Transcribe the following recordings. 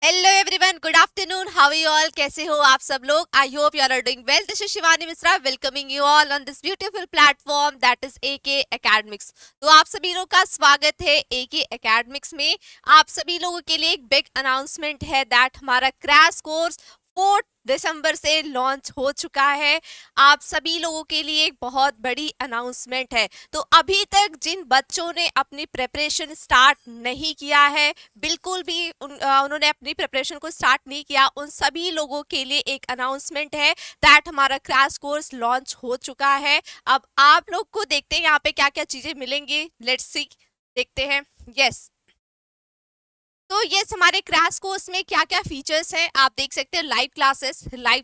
Hello everyone, good afternoon. How are you all? कैसे हो आप सब लोग? I hope you are doing well. This is Shivani Mishra welcoming you all on this beautiful platform that is AK academics. तो आप सभी लोगों का स्वागत है एके एकेडमिक्स में। आप सभी लोगों के लिए एक बिग अनाउंसमेंट है दैट हमारा क्रैश कोर्स 4 दिसंबर से लॉन्च हो चुका है। आप सभी लोगों के लिए एक बहुत बड़ी अनाउंसमेंट है। तो अभी तक जिन बच्चों ने अपनी प्रिपरेशन स्टार्ट नहीं किया है, बिल्कुल भी उन्होंने अपनी प्रिपरेशन को स्टार्ट नहीं किया, उन सभी लोगों के लिए एक अनाउंसमेंट है दैट हमारा क्रैश कोर्स लॉन्च हो चुका है। अब आप लोग को देखते हैं यहाँ पे क्या क्या चीजें मिलेंगी। लेट्स सी, देखते हैं। यस, तो यस, हमारे क्रैश कोर्स में क्या क्या फीचर्स हैं आप देख सकते हैं। लाइव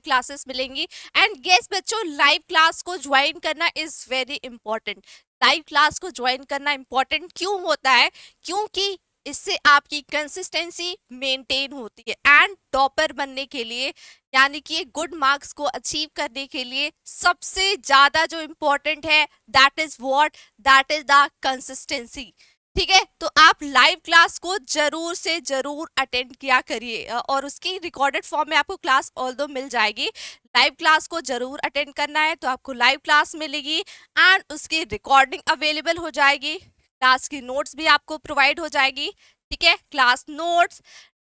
क्लासेस मिलेंगी। एंड यस बच्चों, लाइव क्लास को ज्वाइन करना is very important. Live class को ज्वाइन करना इंपॉर्टेंट क्यों होता है? क्योंकि इससे आपकी कंसिस्टेंसी मेंटेन होती है। एंड टॉपर बनने के लिए, यानी कि गुड मार्क्स को अचीव करने के लिए सबसे ज्यादा जो इम्पोर्टेंट है दैट इज द कंसिस्टेंसी। ठीक है, तो आप लाइव क्लास को जरूर से जरूर अटेंड किया करिए और उसकी रिकॉर्डेड फॉर्म में आपको क्लास ऑल दो मिल जाएगी। लाइव क्लास को जरूर अटेंड करना है तो आपको लाइव क्लास मिलेगी एंड उसकी रिकॉर्डिंग अवेलेबल हो जाएगी। क्लास की नोट्स भी आपको प्रोवाइड हो जाएगी। ठीक है, class notes,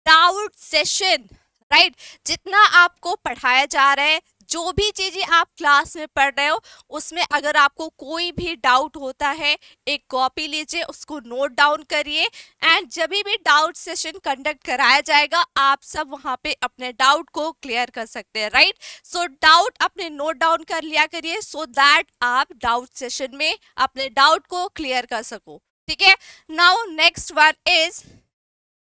doubt session, right. जितना आपको पढ़ाया जा रहा है, जो भी चीजें आप क्लास में पढ़ रहे हो, उसमें अगर आपको कोई भी डाउट होता है, एक कॉपी लीजिए, उसको नोट डाउन करिए। एंड जब भी डाउट सेशन कंडक्ट कराया जाएगा, आप सब वहां पे अपने डाउट को क्लियर कर सकते हैं, राइट। सो डाउट अपने नोट डाउन कर लिया करिए सो दैट आप डाउट सेशन में अपने डाउट को क्लियर कर सको। ठीक है, now next one is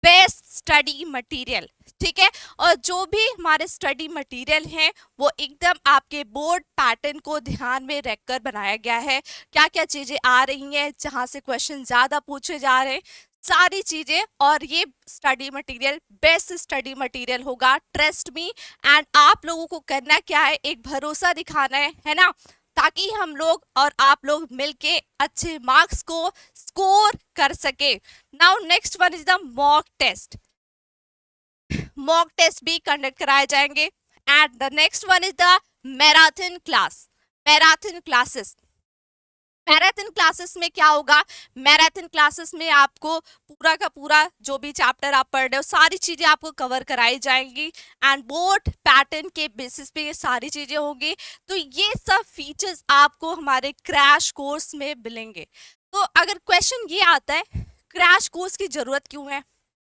best study material. ठीक है, और जो भी हमारे स्टडी मटेरियल हैं वो एकदम आपके बोर्ड पैटर्न को ध्यान में रखकर बनाया गया है। क्या क्या चीजें आ रही हैं, जहां से क्वेश्चन ज्यादा पूछे जा रहे हैं, सारी चीजें। और ये study material best study material होगा, ट्रस्ट मी। एंड आप लोगों को करना क्या है, एक भरोसा दिखाना है ना, ताकि हम लोग और आप लोग मिलके अच्छे मार्क्स को स्कोर कर सके। Now next one is the mock test. Mock test भी कंडक्ट कराए जाएंगे। And the next one is the marathon class, marathon classes. Marathon classes में क्या होगा? मैराथन क्लासेस में आपको पूरा का पूरा जो भी चैप्टर आप पढ़ रहे हो, सारी चीजें आपको कवर कराई जाएंगी एंड बोर्ड पैटर्न के बेसिस पे ये सारी चीजें होंगी। तो ये सब फीचर्स आपको हमारे क्रैश कोर्स में मिलेंगे। तो अगर क्वेश्चन ये आता है, क्रैश कोर्स की जरूरत क्यों है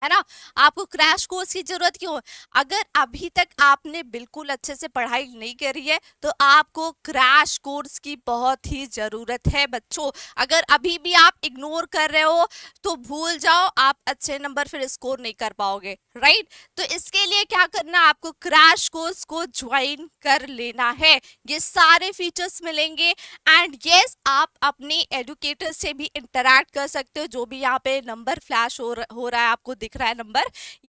ना, आपको क्रैश कोर्स की जरूरत क्यों? अगर अभी तक आपने बिल्कुल अच्छे से पढ़ाई नहीं करी है तो आपको क्रैश कोर्स की बहुत ही जरूरत है बच्चों। अगर अभी भी आप इग्नोर कर रहे हो तो भूल जाओ, आप अच्छे नंबर फिर स्कोर नहीं कर पाओगे, राइट। तो इसके लिए क्या करना, आपको क्रैश कोर्स को ज्वाइन कर लेना है। ये सारे फीचर्स मिलेंगे। एंड यस, आप अपने एडुकेटर से भी इंटरैक्ट कर सकते हो। जो भी यहाँ पे नंबर फ्लैश हो रहा है, आपको दिख रहा है नंबर,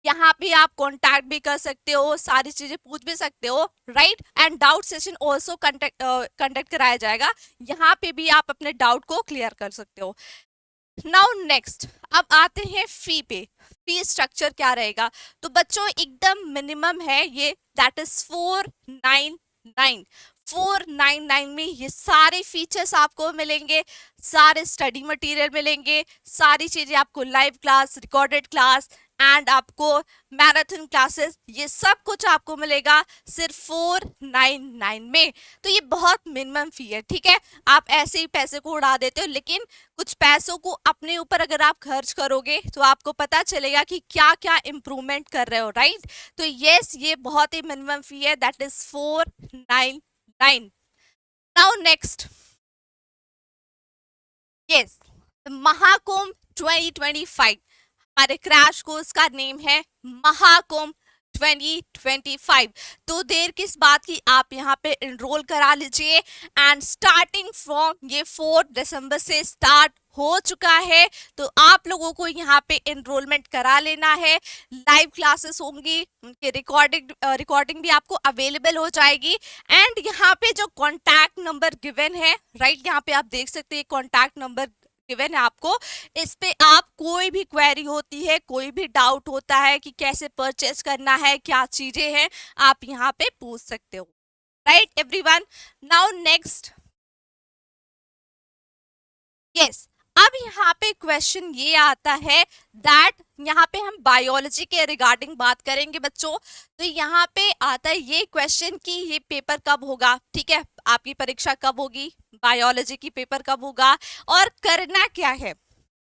यहाँ पे आप कांटेक्ट भी कर सकते हो, सारी चीजें पूछ भी सकते हो, right. And doubt session also conduct कराया जाएगा, यहाँ पे भी आप अपने डाउट को क्लियर कर सकते हो। नाउ नेक्स्ट, अब आते हैं फी पे। फी स्ट्रक्चर क्या रहेगा? तो बच्चों एकदम मिनिमम है ये, दैट इज 499। 499 में ये सारे फीचर्स आपको मिलेंगे, सारे स्टडी मटेरियल मिलेंगे, सारी चीजें आपको, live class, recorded class and आपको मैराथन क्लासेस, ये सब कुछ आपको मिलेगा सिर्फ 499 में। तो ये बहुत मिनिमम फी है, ठीक है। आप ऐसे ही पैसे को उड़ा देते हो, लेकिन कुछ पैसों को अपने ऊपर अगर आप खर्च करोगे तो आपको पता चलेगा कि क्या क्या इम्प्रूवमेंट कर रहे हो, राइट। तो यस, ये बहुत ही मिनिमम फी है, that is 499। Now next, yes, Mahakumbh 2025। हमारे क्रैश कोर्स का नेम है महाकुंभ 2025। तो देर किस बात की, आप यहाँ पे एनरोल करा लीजिए। एंड स्टार्टिंग फ्रॉम ये 4 दिसंबर से स्टार्ट हो चुका है, तो आप लोगों को यहाँ पे एनरोलमेंट करा लेना है। लाइव क्लासेस होंगी, उनके रिकॉर्डिंग भी आपको अवेलेबल हो जाएगी। एंड यहाँ पे जो कॉन्टैक्ट नंबर गिवन है, राइट, यहाँ पे आप देख सकते हैं कॉन्टैक्ट नंबर गिवन है आपको। इस पे आप कोई भी क्वेरी होती है, कोई भी डाउट होता है कि कैसे परचेज करना है, क्या चीजें हैं, आप यहाँ पे पूछ सकते हो। Right everyone, now next, yes, अब यहाँ पे क्वेश्चन ये आता है दैट, यहाँ पे हम बायोलॉजी के रिगार्डिंग बात करेंगे बच्चों। तो यहाँ पे आता है ये क्वेश्चन कि ये पेपर कब होगा, ठीक है, आपकी परीक्षा कब होगी, बायोलॉजी की पेपर कब होगा और करना क्या है,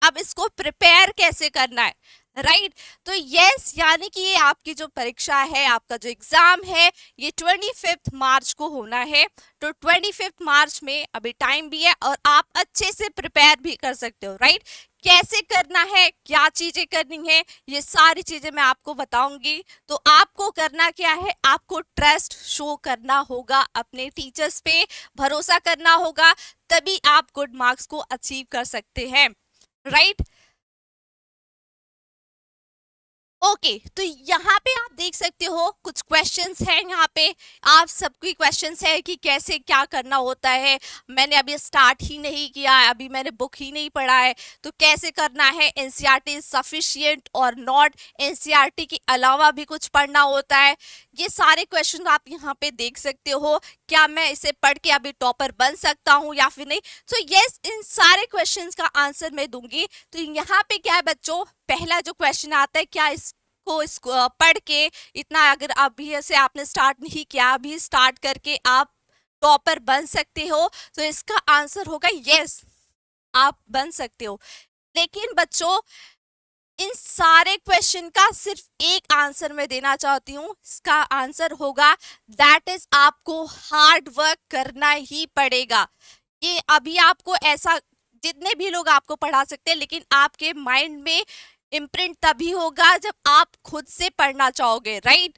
अब इसको प्रिपेयर कैसे करना है, राइट। तो यस, यानी कि ये आपकी जो परीक्षा है, आपका जो एग्जाम है, ये 25 मार्च को होना है। तो 25 मार्च में अभी टाइम भी है और आप अच्छे से प्रिपेयर भी कर सकते हो, राइट। कैसे करना है, क्या चीजें करनी है, ये सारी चीजें मैं आपको बताऊंगी। तो आपको करना क्या है, आपको ट्रस्ट शो करना होगा अपने टीचर्स पे, भरोसा करना होगा, तभी आप गुड मार्क्स को अचीव कर सकते हैं, राइट। ओके, तो यहाँ पे आप देख सकते हो कुछ क्वेश्चंस हैं, यहाँ पे आप सबकी क्वेश्चंस है कि कैसे क्या करना होता है। मैंने अभी स्टार्ट ही नहीं किया है, अभी मैंने बुक ही नहीं पढ़ा है, तो कैसे करना है, एनसीईआरटी सफिशिएंट और नॉट, एनसीईआरटी के अलावा भी कुछ पढ़ना होता है। ये सारे क्वेश्चन आप यहाँ पे देख सकते हो, क्या मैं इसे पढ़ के अभी टॉपर बन सकता हूँ या फिर नहीं। तो यस, इन सारे क्वेश्चंस का आंसर मैं दूंगी। तो यहाँ पे क्या है बच्चों, पहला जो क्वेश्चन आता है, क्या इसको पढ़ के इतना, अगर अभी से आपने स्टार्ट नहीं किया, अभी स्टार्ट करके आप टॉपर बन सकते हो, तो इसका आंसर होगा यस, आप बन सकते हो। लेकिन बच्चों, इन सारे क्वेश्चन का सिर्फ एक आंसर मैं देना चाहती हूँ, इसका आंसर होगा दैट इज आपको हार्ड वर्क करना ही पड़ेगा। ये अभी आपको ऐसा, जितने भी लोग आपको पढ़ा सकते हैं, लेकिन आपके माइंड में इम्प्रिंट तभी होगा जब आप खुद से पढ़ना चाहोगे, राइट।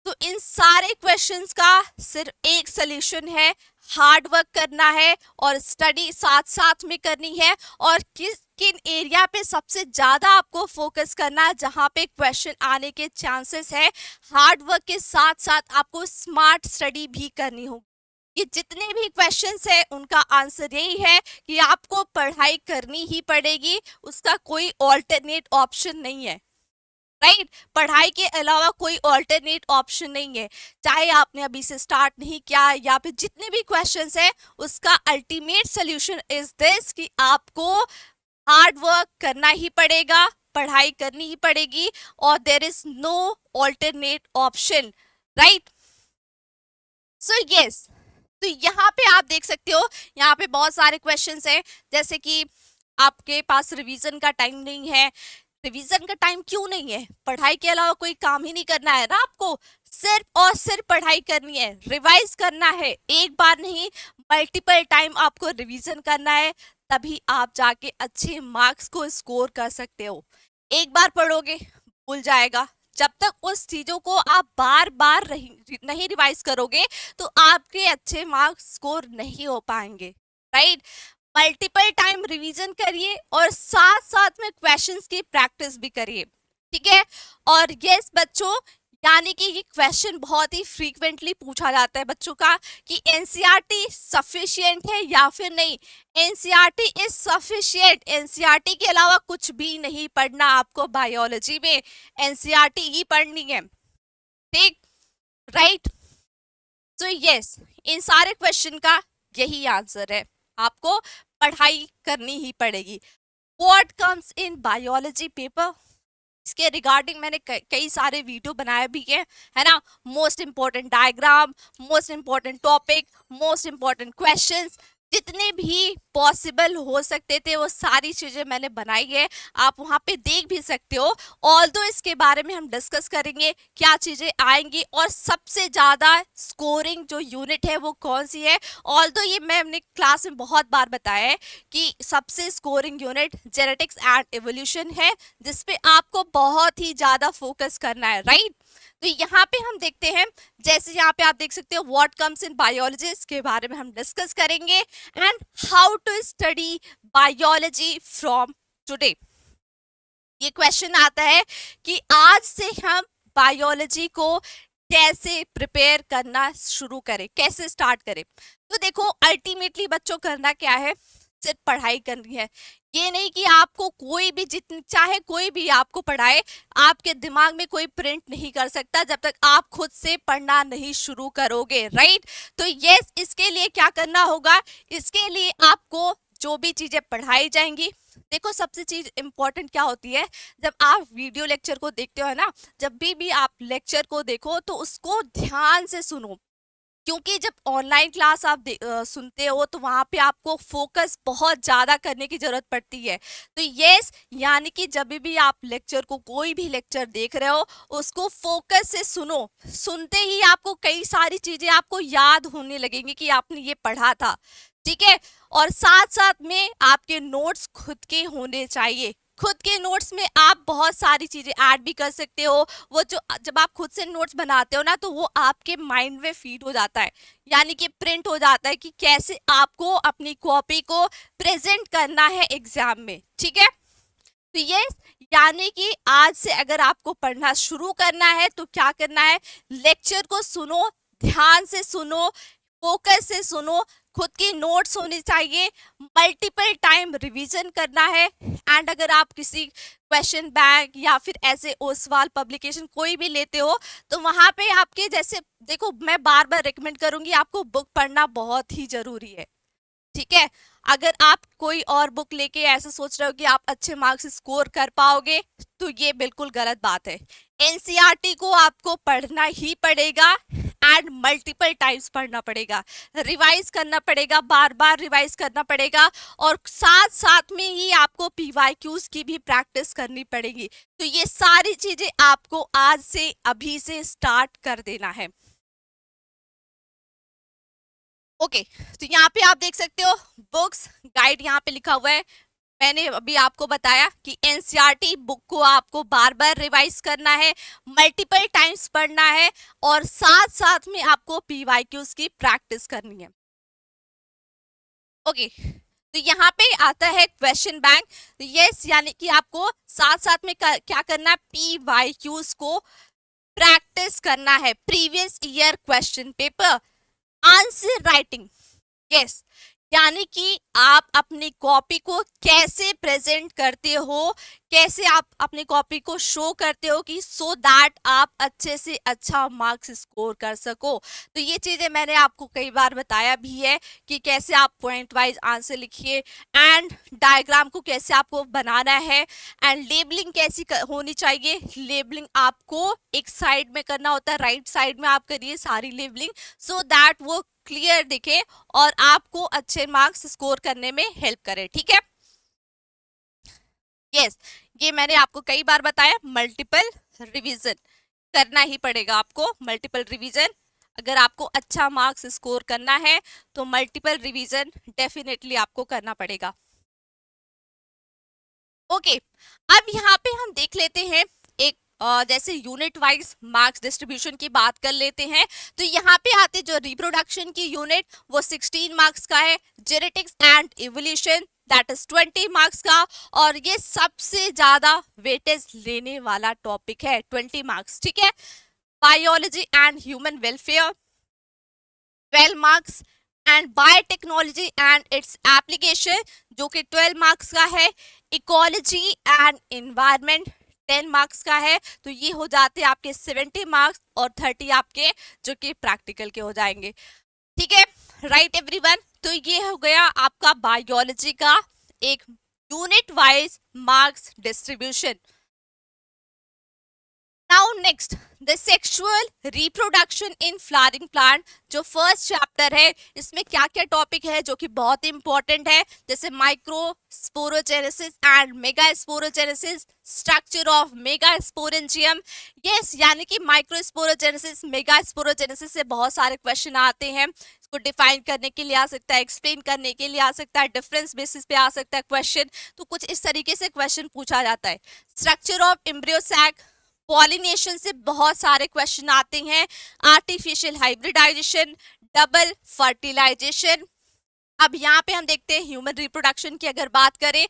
तो इन सारे क्वेश्चंस का सिर्फ एक सोल्यूशन है, हार्ड वर्क करना है और स्टडी साथ साथ में करनी है। और किन एरिया पे सबसे ज्यादा आपको फोकस करना है, जहां पे क्वेश्चन आने के चांसेस है, हार्ड वर्क के साथ साथ आपको स्मार्ट स्टडी भी करनी होगी। ये जितने भी क्वेश्चंस है उनका आंसर यही है कि आपको पढ़ाई करनी ही पड़ेगी, उसका कोई ऑल्टरनेट ऑप्शन नहीं है, राइट। पढ़ाई के अलावा कोई ऑल्टरनेट ऑप्शन नहीं है। चाहे आपने अभी से स्टार्ट नहीं किया या फिर जितने भी क्वेश्चंस है, उसका अल्टीमेट सोल्यूशन इज दिस कि आपको हार्ड वर्क करना ही पड़ेगा, पढ़ाई करनी ही पड़ेगी और there is no alternate option, right. So yes, तो यहाँ पे आप देख सकते हो, यहाँ पे बहुत सारे क्वेश्चंस हैं, जैसे कि आपके पास रिवीजन का टाइम नहीं है। रिवीजन का टाइम क्यों नहीं है, पढ़ाई के अलावा कोई काम ही नहीं करना है ना आपको, सिर्फ और सिर्फ पढ़ाई करनी है, रिवाइज करना है, एक बार नहीं मल्टीपल टाइम आपको रिवीजन करना है, तभी आप जाके अच्छे मार्क्स को स्कोर कर सकते हो। एक बार पढ़ोगे भूल जाएगा, जब तक उस चीजों को आप बार बार नहीं रिवाइज करोगे तो आपके अच्छे मार्क्स स्कोर नहीं हो पाएंगे, राइट। मल्टीपल टाइम रिवीजन करिए और साथ साथ में क्वेश्चंस की प्रैक्टिस भी करिए, ठीक है। और यस बच्चों, यानी कि ये क्वेश्चन बहुत ही फ्रीक्वेंटली पूछा जाता है बच्चों का कि एनसीईआरटी सफिशिएंट है या फिर नहीं। एनसीईआरटी इज सफिशिएंट, एनसीईआरटी के अलावा कुछ भी नहीं पढ़ना आपको, बायोलॉजी में एनसीईआरटी ही पढ़नी है, ठीक, राइट। तो यस, इन सारे क्वेश्चन का यही आंसर है, आपको पढ़ाई करनी ही पड़ेगी। What comes in biology paper, इसके रिगार्डिंग मैंने कई सारे वीडियो बनाए भी है ना। Most important diagram, most important topic, most important questions, जितने भी पॉसिबल हो सकते थे वो सारी चीजें मैंने बनाई है, आप वहां पे देख भी सकते हो। ऑल्दो इसके बारे में हम डिस्कस करेंगे क्या चीजें आएंगी और सबसे ज्यादा स्कोरिंग जो यूनिट है वो कौन सी है। ऑल्दो ये मैं अपने क्लास में बहुत बार बताया है कि सबसे scoring unit genetics and evolution है, जिसपे आपको बहुत ही ज्यादा फोकस करना है, राइट। तो यहाँ पे हम देखते हैं, जैसे यहाँ पे आप देख सकते हो व्हाट कम्स इन बायोलॉजी, इसके बारे में हम डिस्कस करेंगे and how to study biology from today. ये क्वेश्चन आता है कि आज से हम बायोलॉजी को कैसे प्रिपेयर करना शुरू करें, कैसे स्टार्ट करें। तो देखो अल्टीमेटली बच्चों करना क्या है, सिर्फ पढ़ाई करनी है। ये नहीं कि आपको कोई भी जितनी चाहे कोई भी आपको पढ़ाए, आपके दिमाग में कोई प्रिंट नहीं कर सकता जब तक आप खुद से पढ़ना नहीं शुरू करोगे, राइट। तो यस, इसके लिए क्या करना होगा, इसके लिए आपको जो भी चीजें पढ़ाई जाएंगी, देखो सबसे चीज इंपॉर्टेंट क्या होती है, जब आप वीडियो लेक्चर को देखते हो ना, जब भी आप लेक्चर को देखो तो उसको ध्यान से सुनो, क्योंकि जब ऑनलाइन क्लास आप सुनते हो तो वहां पे आपको फोकस बहुत ज्यादा करने की जरूरत पड़ती है। तो यस, यानी कि जब भी आप लेक्चर को कोई भी लेक्चर देख रहे हो उसको फोकस से सुनो, सुनते ही आपको कई सारी चीजें आपको याद होने लगेंगी कि आपने ये पढ़ा था, ठीक है। और साथ साथ में आपके नोट्स खुद के होने चाहिए, खुद के नोट्स में आप बहुत सारी चीजें ऐड भी कर सकते हो। वो जो जब आप खुद से नोट्स बनाते हो ना तो वो आपके माइंड में फीड हो जाता है, यानी कि प्रिंट हो जाता है कि कैसे आपको अपनी कॉपी को प्रेजेंट करना है एग्जाम में, ठीक है। तो ये यानी कि आज से अगर आपको पढ़ना शुरू करना है तो क्या करना है, लेक्चर को सुनो, ध्यान से सुनो, फोकस से सुनो, खुद की नोट्स होनी चाहिए, मल्टीपल टाइम रिवीजन करना है। एंड अगर आप किसी क्वेश्चन बैंक या फिर ऐसे ओसवाल पब्लिकेशन कोई भी लेते हो तो वहां पे आपके जैसे देखो, मैं बार बार रिकमेंड करूंगी आपको बुक पढ़ना बहुत ही जरूरी है, ठीक है। अगर आप कोई और बुक लेके ऐसे सोच रहे हो कि आप अच्छे मार्क्स स्कोर कर पाओगे तो ये बिल्कुल गलत बात है। एनसीईआरटी को आपको पढ़ना ही पड़ेगा एंड मल्टीपल टाइम्स पढ़ना पड़ेगा, रिवाइज करना पड़ेगा, बार बार रिवाइज करना पड़ेगा, और साथ साथ में ही आपको पीवाईक्यूज की भी प्रैक्टिस करनी पड़ेगी। तो ये सारी चीजें आपको आज से अभी से स्टार्ट कर देना है। ओके, तो यहाँ पे आप देख सकते हो बुक्स गाइड यहाँ पे लिखा हुआ है। मैंने अभी आपको बताया कि एनसीईआरटी बुक को आपको बार बार रिवाइज करना है, मल्टीपल टाइम्स पढ़ना है, और साथ साथ में आपको पीवाईक्यूज की प्रैक्टिस करनी है। ओके, तो यहाँ पे आता है क्वेश्चन बैंक। यस, यानी कि आपको साथ साथ में क्या करना है, पीवाईक्यूज को प्रैक्टिस करना है, previous year question paper answer writing. Yes, यानी कि आप अपनी कॉपी को कैसे प्रेजेंट करते हो, कैसे आप अपनी कॉपी को शो करते हो कि सो दैट आप अच्छे से अच्छा मार्क्स स्कोर कर सको। तो ये चीजें मैंने आपको कई बार बताया भी है कि कैसे आप पॉइंट वाइज आंसर लिखिए, एंड डायग्राम को कैसे आपको बनाना है, एंड लेबलिंग कैसी होनी चाहिए। लेबलिंग आपको एक साइड में करना होता है, राइट साइड में आप करिए सारी लेबलिंग, सो दैट वो क्लियर दिखे और आपको अच्छे मार्क्स स्कोर करने में हेल्प करे, ठीक है। यस, ये मैंने आपको कई बार बताया, मल्टीपल रिवीजन करना ही पड़ेगा आपको, मल्टीपल रिवीजन। अगर आपको अच्छा मार्क्स स्कोर करना है तो मल्टीपल रिवीजन डेफिनेटली आपको करना पड़ेगा। ओके, अब यहाँ पे हम देख लेते हैं एक जैसे यूनिट वाइज मार्क्स डिस्ट्रीब्यूशन की बात कर लेते हैं। तो यहाँ पे आते जो रिप्रोडक्शन की यूनिट वो 16 मार्क्स का है, genetics and evolution that is 20 marks का, और ये सबसे ज्यादा वेटेज लेने वाला टॉपिक है, 20 मार्क्स, ठीक है। Biology and human welfare 12 marks, and biotechnology and its application जो कि 12 मार्क्स का है, इकोलॉजी एंड एनवायरनमेंट 10 मार्क्स का है। तो ये हो जाते हैं आपके 70 मार्क्स, और 30 आपके जो कि प्रैक्टिकल के हो जाएंगे, ठीक है, राइट एवरीवन। तो ये हो गया आपका बायोलॉजी का एक unit wise marks distribution. Now next, the sexual reproduction in flowering plant जो फर्स्ट चैप्टर है, इसमें क्या क्या टॉपिक है जो कि बहुत इंपॉर्टेंट है, जैसे microsporogenesis and megasporogenesis, structure of megasporangium. Yes, यानी कि माइक्रोस्पोरोजेनेसिस मेगास्पोरोजेनेसिस से बहुत सारे क्वेश्चन आते हैं, इसको डिफाइन करने के लिए आ सकता है, एक्सप्लेन करने के लिए आ सकता है, डिफरेंस बेसिस पे आ सकता है क्वेश्चन, तो कुछ इस तरीके से क्वेश्चन पूछा जाता है। Structure of embryo sac, pollination से बहुत सारे क्वेश्चन आते हैं, आर्टिफिशियल हाइब्रिडाइजेशन, डबल फर्टिलाइजेशन। अब यहाँ पे हम देखते हैं ह्यूमन रिप्रोडक्शन की अगर बात करें,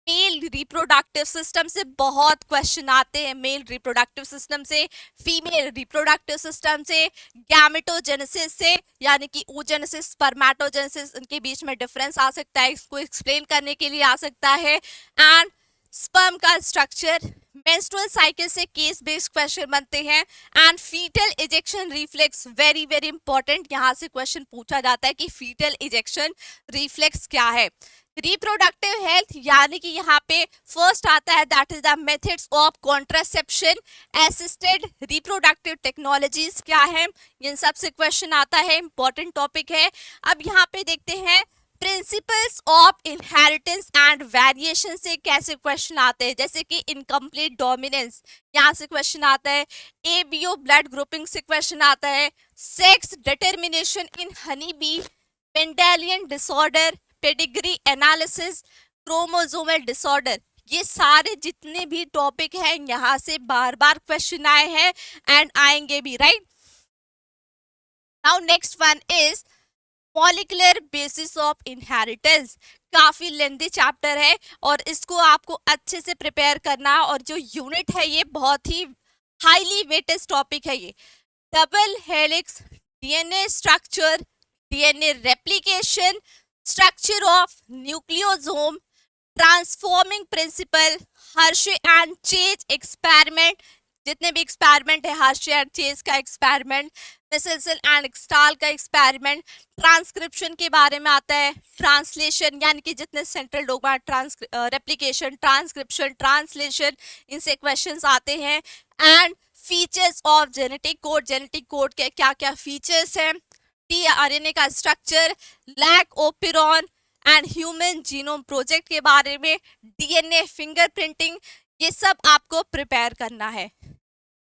मेल रिप्रोडक्टिव सिस्टम से बहुत क्वेश्चन आते हैं, मेल रिप्रोडक्टिव सिस्टम से, फीमेल रिप्रोडक्टिव सिस्टम से, गैमेटोजेनेसिस से, यानी कि oogenesis स्पर्मेटोजेनेसिस, इनके बीच में डिफरेंस आ सकता है, इसको एक्सप्लेन करने के लिए आ सकता है, एंड स्पर्म का स्ट्रक्चर, मेंस्ट्रुअल साइकिल से केस बेस्ड क्वेश्चन बनते हैं, and foetal ejection reflex, very very important, यहाँ से क्वेश्चन पूछा जाता है कि फीटल इजेक्शन रिफ्लेक्स क्या है। रिप्रोडक्टिव हेल्थ, यानी कि यहाँ पे फर्स्ट आता है that is the methods of contraception, assisted reproductive technologies क्या है, इन सब से क्वेश्चन आता है, इंपॉर्टेंट टॉपिक है। अब यहाँ पे देखते हैं principles of inheritance and variation से कैसे क्वेश्चन आते हैं, जैसे कि इनकम्प्लीट डोमिनेंस, यहाँ से क्वेश्चन आता है, एबीओ ब्लड ग्रुपिंग से क्वेश्चन आता है, sex determination in honey bee, Mendelian disorder, pedigree analysis, chromosomal disorder, ये सारे जितने भी टॉपिक हैं यहाँ से बार बार क्वेश्चन आए हैं एंड आएंगे भी, right. Now next one is molecular basis of inheritance, काफी लेंथी चैप्टर है और इसको आपको अच्छे से प्रिपेयर करना है, और जो यूनिट है ये बहुत ही हाईली वेटेड टॉपिक है ये। Double helix, DNA structure, DNA replication, structure of nucleosome, transforming principle, Hershey and chase experiment, जितने भी एक्सपेरिमेंट है, हर्शे एंड चेज का एक्सपेरिमेंट, मेसेल्सन एंड एक्सटाल का एक्सपेरिमेंट, ट्रांसक्रिप्शन के बारे में आता है, ट्रांसलेशन, यानी कि जितने central dogma, replication, transcription, translation, इनसे क्वेश्चंस आते हैं, and features of genetic code, genetic code के क्या क्या फीचर्स हैं, टीआरएनए का structure, lac operon and human genome project के बारे में, डीएनए फिंगरप्रिंटिंग, ये सब आपको प्रिपेयर करना है।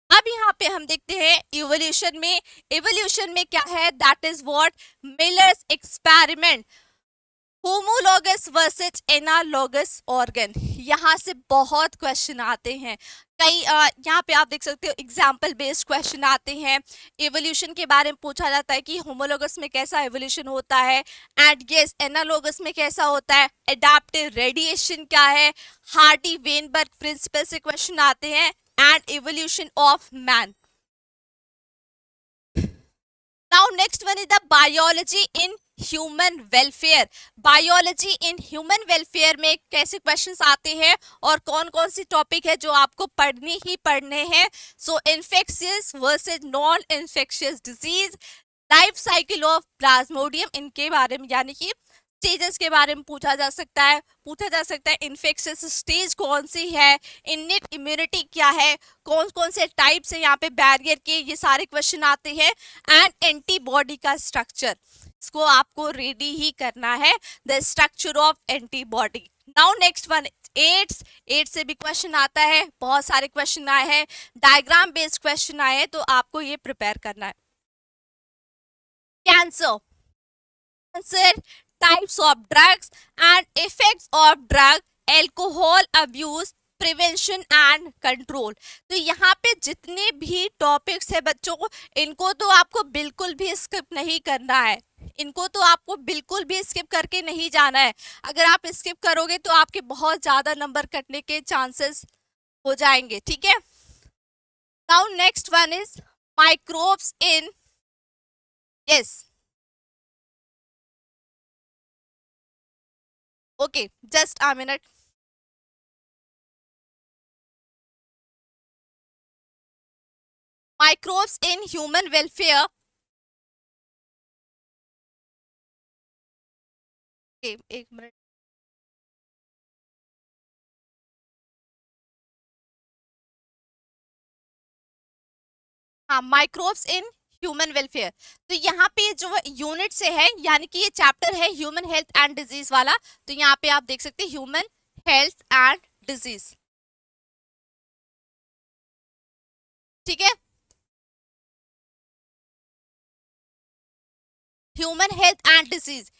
अब यहाँ पे हम देखते हैं इवोल्यूशन में, इवोल्यूशन में क्या है, that is what millers experiment, homologous versus analogous organ, यहाँ से बहुत क्वेश्चन आते हैं, कई यहाँ पे आप देख सकते हो एग्जाम्पल बेस्ड क्वेश्चन आते हैं, एवोल्यूशन के बारे में पूछा जाता है कि होमोलॉगस में कैसा एवोल्यूशन होता है, एंड यस एनालॉगस में कैसा होता है, एडाप्टिव रेडिएशन क्या है, हार्डी वेनबर्ग प्रिंसिपल से क्वेश्चन आते हैं, and evolution of man. Now next one is the biology in human welfare, biology in human welfare में कैसे क्वेश्चंस आते हैं और कौन कौन सी टॉपिक है जो आपको पढ़नी ही पढ़ने हैं। So infectious versus non infectious disease, life cycle of plasmodium, इनके बारे में यानी कि स्टेजेस के बारे में पूछा जा सकता है, इन्फेक्शियस स्टेज कौन सी है, इनिट इम्यूनिटी क्या है, कौन कौन से टाइप्स है यहाँ पे बैरियर के, ये सारे क्वेश्चन आते हैं, एंड एंटीबॉडी का स्ट्रक्चर, इसको आपको रेडी ही करना है, the structure of antibody. Now next one AIDS, AIDS से भी क्वेश्चन आता है, बहुत सारे क्वेश्चन आए हैं, डायग्राम बेस्ड क्वेश्चन आए हैं, तो आपको ये प्रिपेयर करना है। Cancer, cancer, types of drugs and effects of drug, alcohol abuse, prevention and control, तो यहाँ पे जितने भी टॉपिक्स है बच्चों को, इनको तो आपको बिल्कुल भी स्किप नहीं करना है, इनको तो आपको बिल्कुल भी स्किप करके नहीं जाना है, अगर आप स्किप करोगे तो आपके बहुत ज्यादा नंबर कटने के चांसेस हो जाएंगे, ठीक है। Now next one is microbes in, yes okay, just a minute. Microbes in human welfare, okay, एक मिनट, हाँ, माइक्रोब्स इन ह्यूमन वेलफेयर, तो यहाँ पे जो यूनिट से है, यानी कि ये चैप्टर है ह्यूमन हेल्थ एंड डिजीज वाला, तो यहाँ पे आप देख सकते हैं ह्यूमन हेल्थ एंड डिजीज, ठीक है, ह्यूमन हेल्थ एंड डिजीज,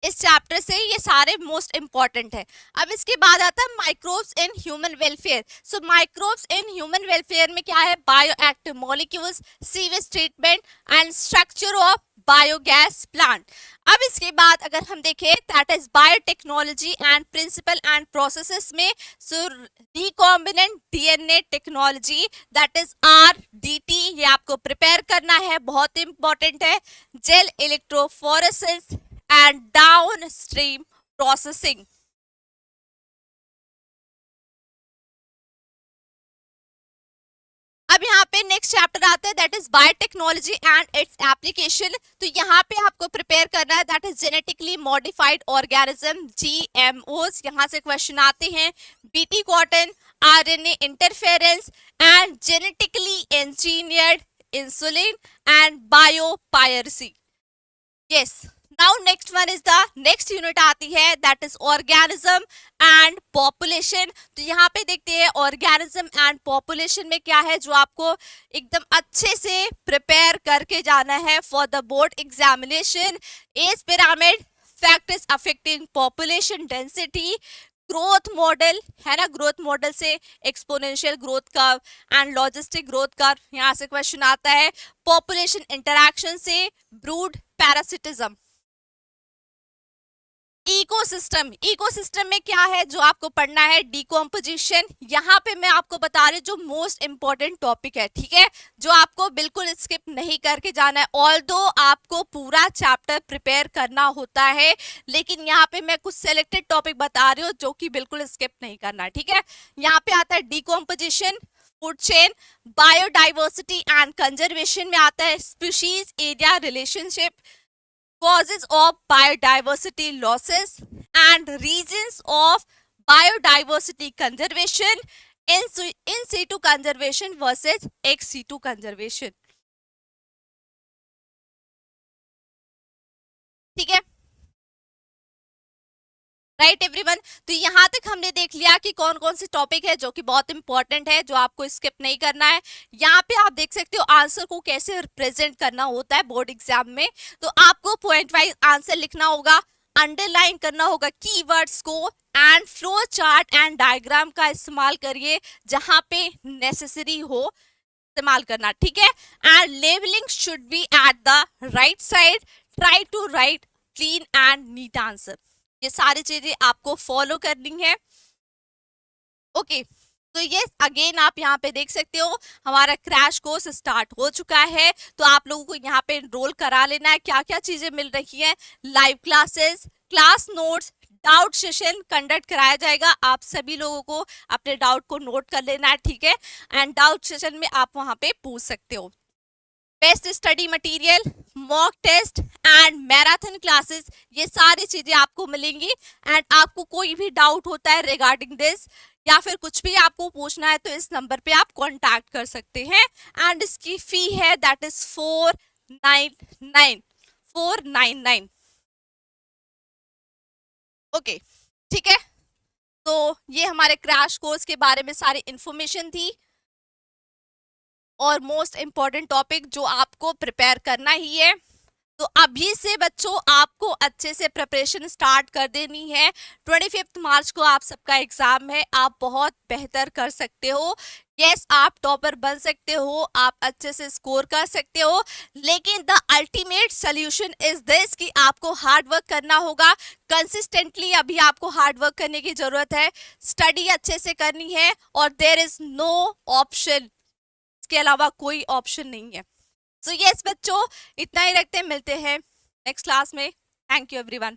इस चैप्टर से ये सारे मोस्ट इंपॉर्टेंट है। अब इसके बाद आता है microbes in human welfare. So microbes in human welfare में क्या है, bio active molecules, sewage treatment and structure of biogas plant. अब इसके बाद अगर हम देखें that is biotechnology and principle and processes में, so recombinant DNA technology that is RDT, ये आपको प्रिपेयर करना है, बहुत इंपॉर्टेंट है। Gel electrophoresis and downstream processing. अब यहाँ पे नेक्स्ट चैप्टर आता है that is biotechnology and its application. तो यहाँ पे आपको प्रिपेयर करना है that is genetically modified organism, GMOs. यहाँ से क्वेश्चन आते हैं, BT cotton, RNA interference and genetically engineered insulin and biopiracy. Yes, now next one is the next unit आती है that is organism and population. तो यहाँ पे देखते हैं ऑर्गेनिज्म एंड पॉपुलेशन में क्या है जो आपको एकदम अच्छे से प्रिपेयर करके जाना है for the board examination. Age pyramid, factors affecting population density, growth model है ना, ग्रोथ मॉडल से exponential growth curve and logistic growth curve. यहाँ से क्वेश्चन आता है पॉपुलेशन इंटरैक्शन से ब्रूड पैरासिटिज्म। इकोसिस्टम, इकोसिस्टम में क्या है जो आपको पढ़ना है, डिकम्पोजिशन। यहाँ पे मैं आपको बता रही हूँ जो मोस्ट इंपॉर्टेंट टॉपिक है, ठीक है, जो आपको बिल्कुल स्किप नहीं करके जाना है। ऑल्दो आपको पूरा चैप्टर प्रिपेयर करना होता है, लेकिन यहाँ पे मैं कुछ सिलेक्टेड टॉपिक बता रही हूँ जो कि बिल्कुल स्किप नहीं करना, ठीक है। यहाँ पे आता है decomposition, food chain, biodiversity and conservation में आता है species area relationship, causes of biodiversity losses and reasons of biodiversity conservation, in situ conservation versus ex situ conservation। ठीक है, राइट एवरीवन। तो यहाँ तक हमने देख लिया कि कौन कौन से टॉपिक है जो कि बहुत इंपॉर्टेंट है, जो आपको स्किप नहीं करना है। यहाँ पे आप देख सकते हो आंसर को कैसे रिप्रेजेंट करना होता है बोर्ड एग्जाम में। तो आपको पॉइंट वाइज आंसर लिखना होगा, अंडरलाइन करना होगा कीवर्ड्स को, and flow chart and diagram का इस्तेमाल करिए जहां पे नेसेसरी हो इस्तेमाल करना, ठीक है। And labelling should be at the right side, try to write clean and neat answer. ये सारी चीजें आपको फॉलो करनी है, ओके। तो ये अगेन आप यहाँ पे देख सकते हो हमारा क्रैश कोर्स स्टार्ट हो चुका है। तो आप लोगों को यहाँ पे एनरोल करा लेना है। क्या क्या चीजें मिल रही हैं, live classes, class notes, doubt session conduct कराया जाएगा। आप सभी लोगों को अपने डाउट को नोट कर लेना है, ठीक है। एंड डाउट सेशन में आप वहां पे पूछ सकते हो। Best study material, mock test and marathon classes, ये सारी चीजें आपको मिलेंगी। एंड आपको कोई भी डाउट होता है रिगार्डिंग दिस या फिर कुछ भी आपको पूछना है तो इस नंबर पे आप कांटेक्ट कर सकते हैं। एंड इसकी फी है दैट इज 499। ओके, ठीक है। तो ये हमारे क्रैश कोर्स के बारे में सारी इंफॉर्मेशन थी और मोस्ट इंपॉर्टेंट टॉपिक जो आपको प्रिपेयर करना ही है। तो अभी से बच्चों आपको अच्छे से प्रिपरेशन स्टार्ट कर देनी है। 25 मार्च को आप सबका एग्जाम है, आप बहुत बेहतर कर सकते हो। यस, आप टॉपर बन सकते हो, आप अच्छे से स्कोर कर सकते हो, लेकिन the ultimate solution is this कि आपको हार्ड वर्क करना होगा कंसिस्टेंटली। अभी आपको हार्ड वर्क करने की जरूरत है, स्टडी अच्छे से करनी है और देयर इज नो ऑप्शन, इसके अलावा कोई ऑप्शन नहीं है। सो यस बच्चों, इतना ही रखते हैं, मिलते हैं नेक्स्ट क्लास में। Thank you everyone.